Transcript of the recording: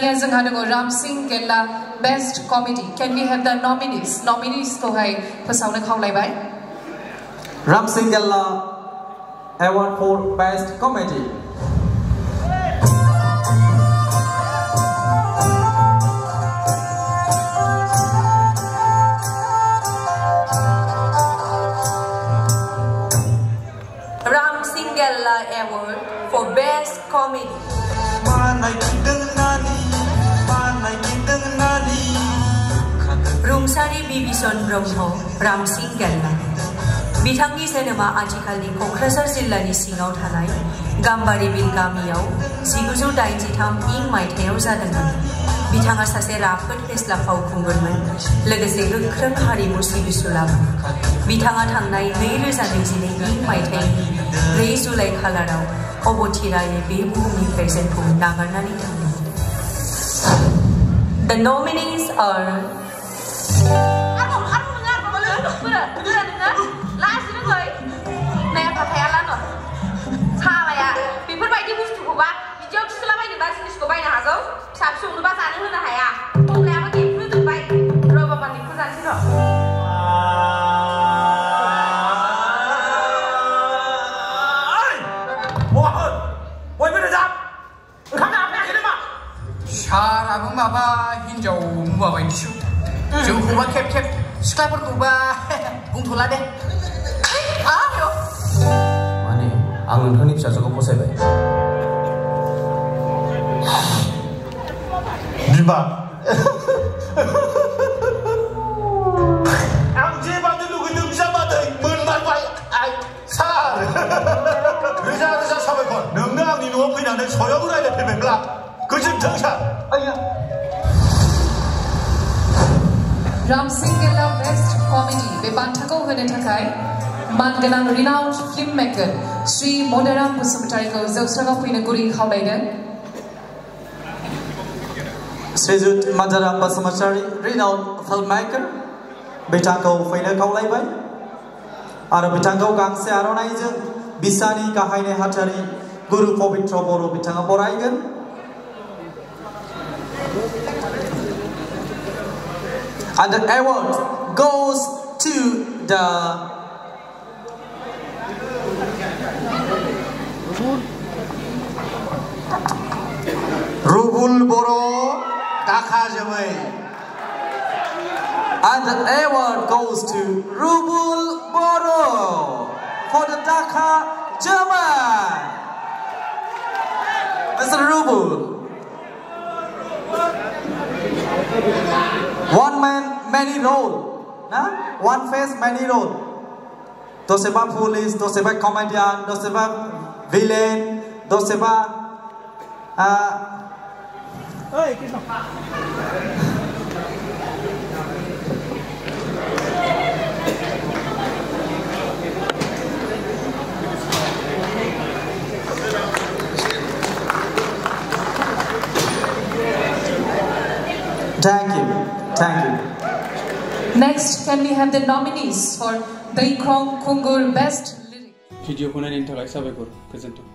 बेबायदिनो जोंहा दङ रामसिंह गेल्ला best comedy can we have the nominees खौहाय फोसावनो खावलायबाय Ramsingh गेल्ला award for best comedy Ramsingh Gella Award for Best Comedy. रुंसारि बिबिसन ब्रह्म रामसिंह गेल्ला बिथांनि जोनोमा आथिखालनि क'क्राझार जिल्लानि सिङाव थानाय गाम्बारि बिल गामियाव 1983 इं मायथाइयाव जादोंमोन। बिथाङा सासे राफोद फेस्ला फावखुंगुरमोन लोगोसे गोख्रों हारिमु सिबिसुलामोन। बिथाङा थांनाय 2022 इं मायथाइनि 4 जुलाइ खालाराव अबथिरायै बे बुहुमनिफ्राय जोंखौ नागारनानै थांदोंमोन। The nominees are साराबो माबा हिनजाव मुवा बायदिसो जोंखौबा खेब खेब सिख्लाफोरखौबा बुंथ'ला दे माने आं नोंथांनि फिसाजोखौ फसायबाय बिमा आं जेबादि लुगैदों बिजामादै मोनमारबाय सार रोजा रोजा साबायखर नोंनो आंनि न'आव फैनानै सयाव रायज्लायफैबायब्ला गोजोन्थों सार रामसिंह गेल्ला बेस्ट कमेडि बे बान्थाखौ होनो थाखाय मानगोनां renowned film maker Shri Madaram बसुमतारीखौ जौस्राङाव फैनो गुरै खावलायदों Srijut Madaram Basumatary renowned film maker बिथांखौ फैनो खावलायबाय आरो बिथांखौ गांसे आर'नाइजों बिसानि गाहाय नेहाथारि गुरु पबित्र बर' बिथाङा बरायगोन And the award goes to the Rubul Boro Dhaka Jamai. And the award goes to Rubul Boro for the Dhaka Jamai. Mr. Rubul. One man, many role. Nah? One face, many role. Doseba police, doseba comedian, doseba villain, doseba Thank you. Thank you. Next, can we have the nominees for the Ikrong Kungur Best Lyric? भिडिअखौ नायनायनि थाखाय साबायखर गोजोन्थों